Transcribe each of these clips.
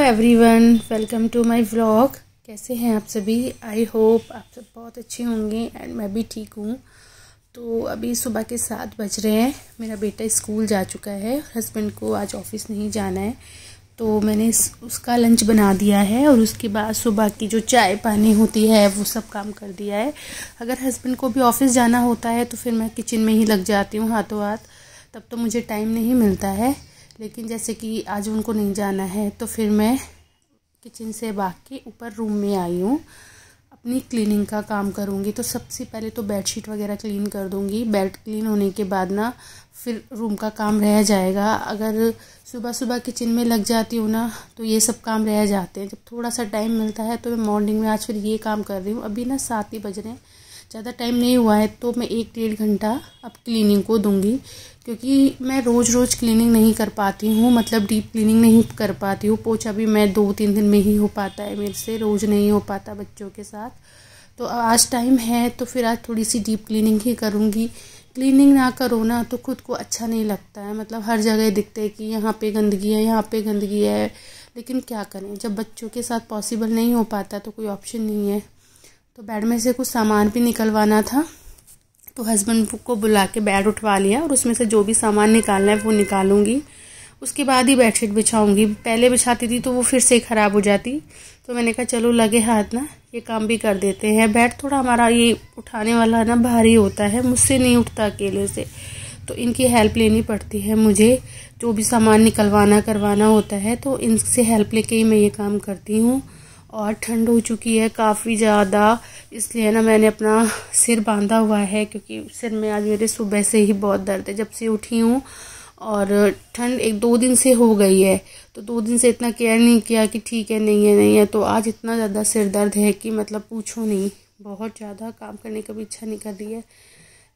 Everyone, welcome to my vlog. कैसे हैं आप सभी? आई होप आप सब बहुत अच्छे होंगे एंड मैं भी ठीक हूँ। तो अभी सुबह के 7 बज रहे हैं। मेरा बेटा स्कूल जा चुका है, हस्बैंड को आज ऑफिस नहीं जाना है, तो मैंने उसका लंच बना दिया है और उसके बाद सुबह की जो चाय पानी होती है वो सब काम कर दिया है। अगर हस्बैंड को भी ऑफिस जाना होता है तो फिर मैं किचन में ही लग जाती हूँ हाथों हाथ, तब तो मुझे टाइम नहीं मिलता है। लेकिन जैसे कि आज उनको नहीं जाना है तो फिर मैं किचन से भाग के ऊपर रूम में आई हूँ, अपनी क्लीनिंग का काम करूँगी। तो सबसे पहले तो बेडशीट वगैरह क्लीन कर दूँगी। बेड क्लीन होने के बाद ना फिर रूम का काम रह जाएगा। अगर सुबह सुबह किचन में लग जाती हूँ ना तो ये सब काम रह जाते हैं। जब थोड़ा सा टाइम मिलता है तो मैं मॉर्निंग में आज फिर ये काम कर रही हूँ। अभी ना 7 ही बज रहे हैं, ज़्यादा टाइम नहीं हुआ है, तो मैं 1-1.5 घंटा अब क्लीनिंग को दूंगी, क्योंकि मैं रोज़ क्लीनिंग नहीं कर पाती हूँ, मतलब डीप क्लीनिंग नहीं कर पाती हूँ। पोछा भी मैं 2-3 दिन में ही हो पाता है मेरे से, रोज़ नहीं हो पाता बच्चों के साथ। तो आज टाइम है तो फिर आज थोड़ी सी डीप क्लीनिंग ही करूँगी। क्लीनिंग ना करो ना तो खुद को अच्छा नहीं लगता है, मतलब हर जगह दिखते है कि यहाँ पे गंदगी है, यहाँ पे गंदगी है। लेकिन क्या करें, जब बच्चों के साथ पॉसिबल नहीं हो पाता तो कोई ऑप्शन नहीं है। तो बेड में से कुछ सामान भी निकलवाना था, तो हस्बैंड को बुला के बेड उठवा लिया और उसमें से जो भी सामान निकालना है वो निकालूंगी। उसके बाद ही बेडशीट बिछाऊंगी। पहले बिछाती थी तो वो फिर से ख़राब हो जाती, तो मैंने कहा चलो लगे हाथ ना ये काम भी कर देते हैं। बेड थोड़ा हमारा ये उठाने वाला ना भारी होता है, मुझसे नहीं उठता अकेले से, तो इनकी हेल्प लेनी पड़ती है मुझे। जो भी सामान निकलवाना करवाना होता है तो इनसे हेल्प लेके ही मैं ये काम करती हूँ। और ठंड हो चुकी है काफ़ी ज़्यादा, इसलिए ना मैंने अपना सिर बांधा हुआ है, क्योंकि सिर में आज मेरे सुबह से ही बहुत दर्द है, जब से उठी हूँ। और ठंड 1-2 दिन से हो गई है, तो 2 दिन से इतना केयर नहीं किया कि ठीक है नहीं है, तो आज इतना ज़्यादा सिर दर्द है कि मतलब पूछो नहीं। बहुत ज़्यादा काम करने का भी इच्छा नहीं कर रही है,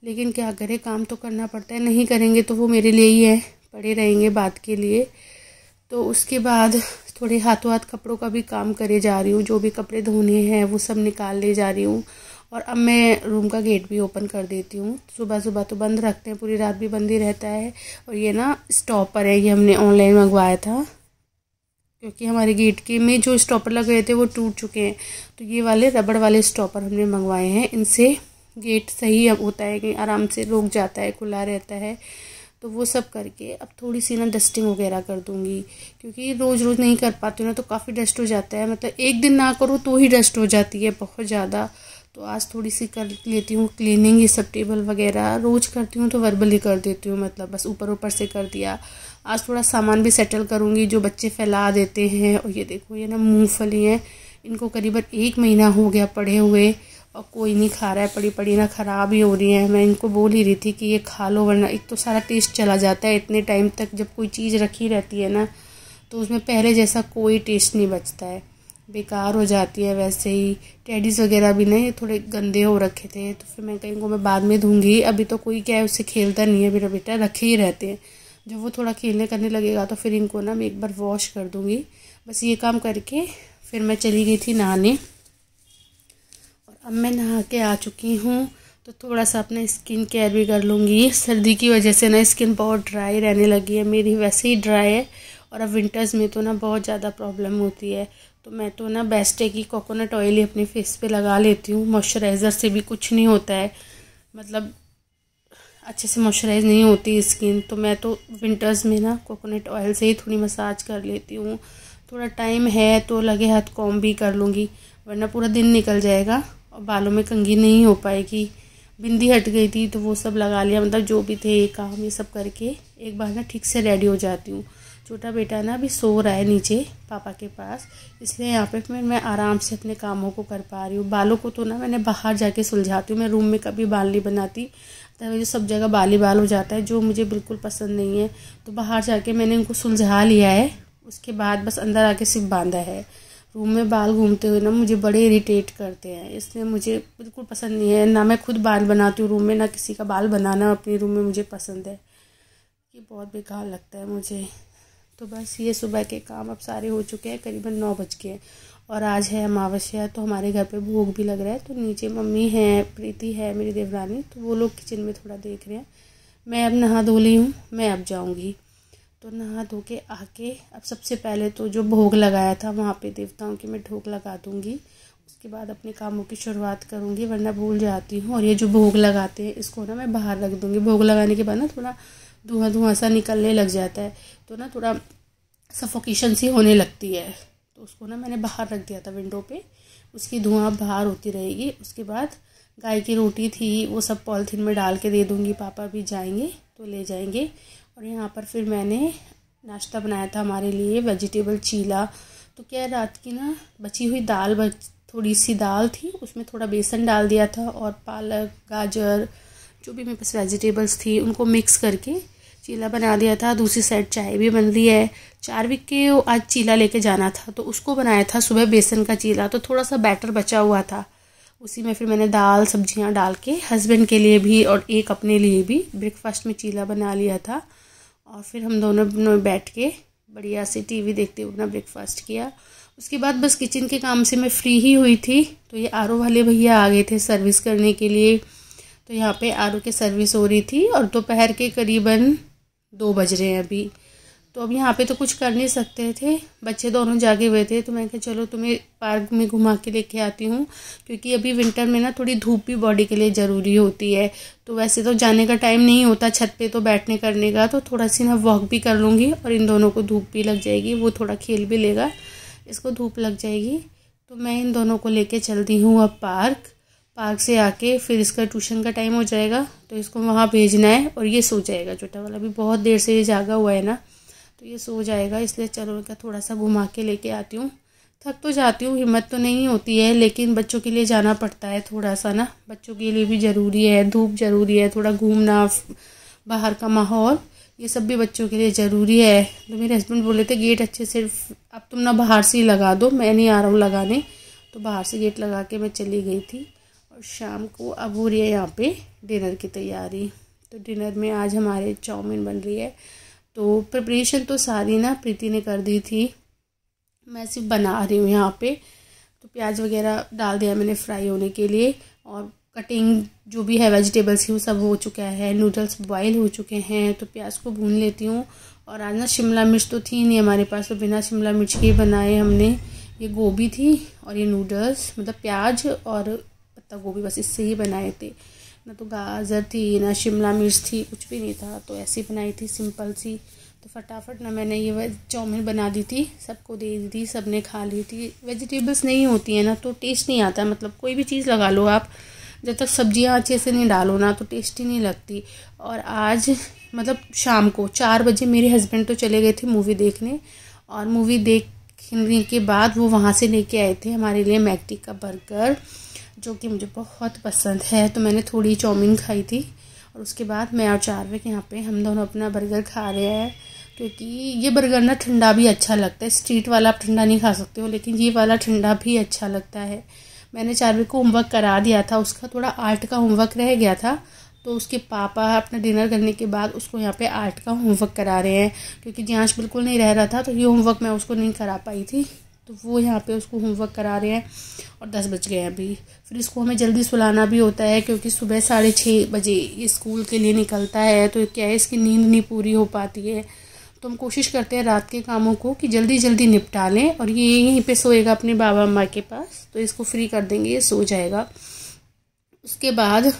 लेकिन क्या करें, काम तो करना पड़ता है। नहीं करेंगे तो वो मेरे लिए ही है, पड़े रहेंगे बात के लिए। तो उसके बाद थोड़े हाथों हाथ कपड़ों का भी काम करे जा रही हूँ, जो भी कपड़े धोने हैं वो सब निकाल ले जा रही हूँ। और अब मैं रूम का गेट भी ओपन कर देती हूँ। सुबह सुबह तो बंद रखते हैं, पूरी रात भी बंद ही रहता है। और ये ना स्टॉपर है, ये हमने ऑनलाइन मंगवाया था, क्योंकि हमारे गेट के में जो स्टॉपर लग रहे थे वो टूट चुके हैं, तो ये वाले रबड़ वाले स्टॉपर हमने मंगवाए हैं। इनसे गेट सही अब होता है कि आराम से रुक जाता है, खुला रहता है। तो वो सब करके अब थोड़ी सी ना डस्टिंग वगैरह कर दूंगी, क्योंकि रोज़ नहीं कर पाती हूँ ना तो काफ़ी डस्ट हो जाता है। मतलब एक दिन ना करो तो ही डस्ट हो जाती है बहुत ज़्यादा। तो आज थोड़ी सी कर लेती हूँ क्लीनिंग। ये सब टेबल वगैरह रोज़ करती हूँ तो वर्बली कर देती हूँ, मतलब बस ऊपर से कर दिया। आज थोड़ा सामान भी सेटल करूँगी जो बच्चे फैला देते हैं। और ये देखो, ये ना मूँगफली है, इनको करीबन 1 महीना हो गया पड़े हुए और कोई नहीं खा रहा है। पड़ी पड़ी ना ख़राब ही हो रही है। मैं इनको बोल ही रही थी कि ये खा लो, वरना एक तो सारा टेस्ट चला जाता है इतने टाइम तक। जब कोई चीज़ रखी रहती है ना तो उसमें पहले जैसा कोई टेस्ट नहीं बचता है, बेकार हो जाती है। वैसे ही टेडीज़ वगैरह भी नहीं थोड़े गंदे हो रखे थे, तो फिर मैं कहीं को मैं बाद में धूँगी। अभी तो कोई क्या है उससे खेलता नहीं है मेरा बेटा, रखे ही रहते हैं। जब वो थोड़ा खेलने करने लगेगा तो फिर इनको ना मैं एक बार वॉश कर दूँगी। बस ये काम करके फिर मैं चली गई थी नहाने। अब मैं नहा के आ चुकी हूँ, तो थोड़ा सा अपना स्किन केयर भी कर लूँगी। सर्दी की वजह से ना स्किन बहुत ड्राई रहने लगी है, मेरी वैसे ही ड्राई है। और अब विंटर्स में तो ना बहुत ज़्यादा प्रॉब्लम होती है, तो मैं तो ना बेस्ट है कि कोकोनट ऑयल ही अपने फेस पे लगा लेती हूँ। मॉइस्चराइज़र से भी कुछ नहीं होता है, मतलब अच्छे से मॉइस्चराइज नहीं होती स्किन। तो मैं तो विंटर्स में ना कोकोनट ऑयल से ही थोड़ी मसाज कर लेती हूँ। थोड़ा टाइम है तो लगे हाथ कॉम्ब भी कर लूँगी, वरना पूरा दिन निकल जाएगा और बालों में कंघी नहीं हो पाएगी। बिंदी हट गई थी तो वो सब लगा लिया, मतलब जो भी थे ये काम ये सब करके एक बार ना ठीक से रेडी हो जाती हूँ। छोटा बेटा ना अभी सो रहा है नीचे पापा के पास, इसलिए यहाँ पे मैं आराम से अपने कामों को कर पा रही हूँ। बालों को तो ना मैंने बाहर जाके सुलझाती हूँ, मैं रूम में कभी बाल नहीं बनाती, तब सब जगह बाल ही बाल हो जाता है, जो मुझे बिल्कुल पसंद नहीं है। तो बाहर जाके मैंने उनको सुलझा लिया है, उसके बाद बस अंदर आके सिर्फ बांधा है। रूम में बाल घूमते हुए ना मुझे बड़े इरिटेट करते हैं, इसलिए मुझे बिल्कुल पसंद नहीं है। ना मैं खुद बाल बनाती हूँ रूम में, ना किसी का बाल बनाना अपने रूम में मुझे पसंद है, ये बहुत बेकार लगता है मुझे। तो बस ये सुबह के काम अब सारे हो चुके हैं, करीबन 9 बज के हैं और आज है अमावस्या, तो हमारे घर पे भोग भी लग रहा है। तो नीचे मम्मी है, प्रीति है मेरी देवरानी, तो वो लोग किचन में थोड़ा देख रहे हैं। मैं अब नहा धो ली हूँ, मैं अब जाऊँगी। तो नहा धो के आके अब सबसे पहले तो जो भोग लगाया था वहाँ पे देवताओं के मैं भोग लगा दूँगी। उसके बाद अपने कामों की शुरुआत करूँगी, वरना भूल जाती हूँ। और ये जो भोग लगाते हैं इसको ना मैं बाहर रख दूँगी। भोग लगाने के बाद ना थोड़ा धुआं धुआं सा निकलने लग जाता है, तो ना थोड़ा सफोकेशन सी होने लगती है, तो उसको ना मैंने बाहर रख दिया था विंडो पे। उसकी धुआं बाहर होती रहेगी। उसके बाद गाय की रोटी थी वो सब पॉलिथीन में डाल के दे दूँगी, पापा भी जाएंगे तो ले जाएंगे। और यहाँ पर फिर मैंने नाश्ता बनाया था हमारे लिए, वेजिटेबल चीला। तो क्या रात की ना बची हुई दाल थोड़ी सी दाल थी, उसमें थोड़ा बेसन डाल दिया था और पालक गाजर जो भी मेरे पास वेजिटेबल्स थी उनको मिक्स करके चीला बना दिया था। दूसरी साइड चाय भी बन रही है। चारविक के आज चीला लेके जाना था तो उसको बनाया था सुबह बेसन का चीला, तो थोड़ा सा बैटर बचा हुआ था, उसी में फिर मैंने दाल सब्जियां डाल के हस्बैंड के लिए भी और एक अपने लिए भी ब्रेकफास्ट में चीला बना लिया था। और फिर हम दोनों बैठ के बढ़िया से टीवी देखते हुए अपना ब्रेकफास्ट किया। उसके बाद बस किचन के काम से मैं फ्री ही हुई थी, तो ये आरओ वाले भैया आ गए थे सर्विस करने के लिए। तो यहाँ पे आरओ की सर्विस हो रही थी और दोपहर के करीबन 2 बज रहे हैं अभी। तो अब यहाँ पे तो कुछ कर नहीं सकते थे, बच्चे दोनों जागे हुए थे, तो मैं कहा चलो तुम्हें पार्क में घुमा के लेके आती हूँ, क्योंकि अभी विंटर में ना थोड़ी धूप भी बॉडी के लिए ज़रूरी होती है। तो वैसे तो जाने का टाइम नहीं होता छत पे तो बैठने करने का, तो थोड़ा सी ना वॉक भी कर लूँगी और इन दोनों को धूप भी लग जाएगी, वो थोड़ा खेल भी लेगा, इसको धूप लग जाएगी। तो मैं इन दोनों को लेके चलती हूँ अब पार्क से आके फिर इसका ट्यूशन का टाइम हो जाएगा, तो इसको वहाँ भेजना है और ये सो जाएगा। छोटा वाला भी बहुत देर से ये जागा हुआ है ना, तो ये सो जाएगा, इसलिए चलो क्या थोड़ा सा घुमा के लेके आती हूँ। थक तो जाती हूँ, हिम्मत तो नहीं होती है, लेकिन बच्चों के लिए जाना पड़ता है थोड़ा सा ना, बच्चों के लिए भी ज़रूरी है, धूप ज़रूरी है, थोड़ा घूमना, बाहर का माहौल, ये सब भी बच्चों के लिए ज़रूरी है। तो मेरे हस्बैंड बोले थे गेट अच्छे से अब तुम ना बाहर से ही लगा दो, मैं नहीं आ रहा हूँ लगाने, तो बाहर से गेट लगा के मैं चली गई थी। और शाम को अब हो रही है यहाँ पे डिनर की तैयारी। तो डिनर में आज हमारे चाउमीन बन रही है। तो प्रिपरेशन तो सारी ना प्रीति ने कर दी थी, मैं सिर्फ बना रही हूँ यहाँ पे। तो प्याज वगैरह डाल दिया मैंने फ्राई होने के लिए, और कटिंग जो भी है वेजिटेबल्स की वो सब हो चुका है, नूडल्स बॉईल हो चुके हैं। तो प्याज को भून लेती हूँ। और आज ना शिमला मिर्च तो थी नहीं हमारे पास, तो बिना शिमला मिर्च के बनाए हमने। ये गोभी थी और ये नूडल्स, मतलब प्याज और पत्ता गोभी, बस इससे ही बनाए थे। ना तो गाजर थी ना शिमला मिर्च थी, कुछ भी नहीं था, तो ऐसी बनाई थी सिंपल सी। तो फटाफट ना मैंने ये चाउमीन बना दी थी, सबको दे दी थी, सबने खा ली थी। वेजिटेबल्स नहीं होती हैं ना तो टेस्ट नहीं आता, मतलब कोई भी चीज़ लगा लो आप, जब तक सब्जियां अच्छे से नहीं डालो ना तो टेस्टी नहीं लगती। और आज मतलब शाम को 4 बजे मेरे हस्बैंड तो चले गए थे मूवी देखने, और मूवी देखने के बाद वो वहाँ से लेके आए थे हमारे लिए मैकडी का बर्गर, जो कि मुझे बहुत पसंद है। तो मैंने थोड़ी चाउमीन खाई थी, और उसके बाद मैं और चारविक यहाँ पे हम दोनों अपना बर्गर खा रहे हैं, क्योंकि ये बर्गर ना ठंडा भी अच्छा लगता है। स्ट्रीट वाला आप ठंडा नहीं खा सकते हो, लेकिन ये वाला ठंडा भी अच्छा लगता है। मैंने चारविक को होमवर्क करा दिया था, उसका थोड़ा आर्ट का होमवर्क रह गया था, तो उसके पापा अपना डिनर करने के बाद उसको यहाँ पे आर्ट का होमवर्क करा रहे हैं, क्योंकि जियांश बिल्कुल नहीं रह रहा था, तो ये होमवर्क मैं उसको नहीं करा पाई थी, तो वो यहाँ पे उसको होमवर्क करा रहे हैं। और 10 बज गए अभी। फिर इसको हमें जल्दी सुलाना भी होता है, क्योंकि सुबह 6:30 बजे ये स्कूल के लिए निकलता है, तो क्या है इसकी नींद नहीं पूरी हो पाती है। तो हम कोशिश करते हैं रात के कामों को कि जल्दी जल्दी निपटा लें, और ये यहीं पे सोएगा अपने बाबा अम्मा के पास, तो इसको फ्री कर देंगे, ये सो जाएगा। उसके बाद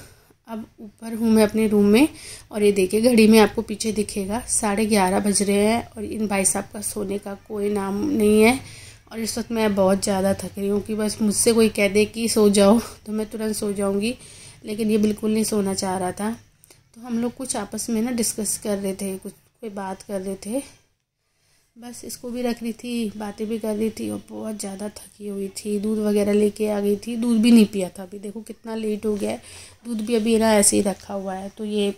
अब ऊपर हूँ मैं अपने रूम में, और ये देखिए घड़ी में आपको पीछे दिखेगा 11:30 बज रहे हैं, और इन भाई साहब का सोने का कोई नाम नहीं है। और इस वक्त मैं बहुत ज़्यादा थक रही हूँ कि बस मुझसे कोई कह दे कि सो जाओ तो मैं तुरंत सो जाऊँगी, लेकिन ये बिल्कुल नहीं सोना चाह रहा था। तो हम लोग कुछ आपस में ना डिस्कस कर रहे थे, कोई बात कर रहे थे, बस इसको भी रख रही थी, बातें भी कर रही थी, और बहुत ज़्यादा थकी हुई थी। दूध वगैरह लेके आ गई थी, दूध भी नहीं पिया था अभी, देखो कितना लेट हो गया है, दूध भी अभी ना ऐसे ही रखा हुआ है। तो ये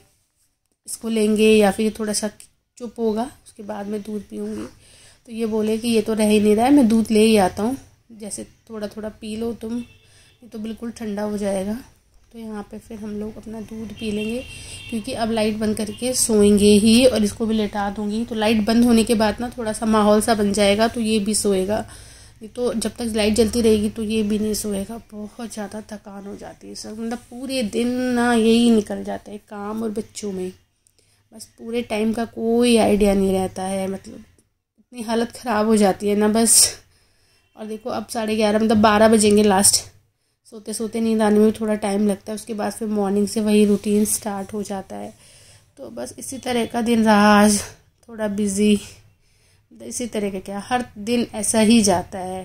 इसको लेंगे या फिर थोड़ा सा चुप होगा, उसके बाद मैं दूध पीऊँगी। तो ये बोले कि ये तो रह ही नहीं रहा है, मैं दूध ले ही आता हूँ, जैसे थोड़ा थोड़ा पी लो तुम, ये तो बिल्कुल ठंडा हो जाएगा। तो यहाँ पे फिर हम लोग अपना दूध पी लेंगे, क्योंकि अब लाइट बंद करके सोएंगे ही, और इसको भी लेटा दूँगी। तो लाइट बंद होने के बाद ना थोड़ा सा माहौल सा बन जाएगा, तो ये भी सोएगा। तो जब तक लाइट जलती रहेगी तो ये भी नहीं सोएगा। बहुत ज़्यादा थकान हो जाती है सब, मतलब पूरे दिन ना यही निकल जाता है काम और बच्चों में, बस पूरे टाइम का कोई आइडिया नहीं रहता है, मतलब इतनी हालत ख़राब हो जाती है ना बस। और देखो अब 11:30 मतलब 12 बजेंगे लास्ट। सोते सोते नींद आने में थोड़ा टाइम लगता है, उसके बाद फिर मॉर्निंग से वही रूटीन स्टार्ट हो जाता है। तो बस इसी तरह का दिन रहा आज, थोड़ा बिज़ी। इसी तरह का क्या, हर दिन ऐसा ही जाता है।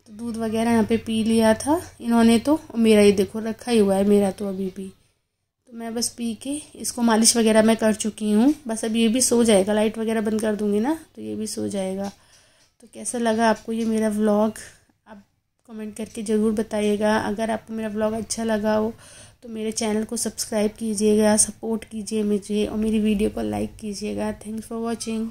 तो दूध वगैरह यहाँ पे पी लिया था इन्होंने तो, मेरा ही देखो रखा ही हुआ है मेरा तो अभी भी। तो मैं बस पी के इसको मालिश वगैरह मैं कर चुकी हूँ, बस अब ये भी सो जाएगा। लाइट वगैरह बंद कर दूँगी ना तो ये भी सो जाएगा। तो कैसा लगा आपको ये मेरा व्लॉग, आप कमेंट करके ज़रूर बताइएगा। अगर आपको मेरा व्लॉग अच्छा लगा हो तो मेरे चैनल को सब्सक्राइब कीजिएगा, सपोर्ट कीजिए मुझे और मेरी वीडियो को लाइक कीजिएगा। Thanks for watching.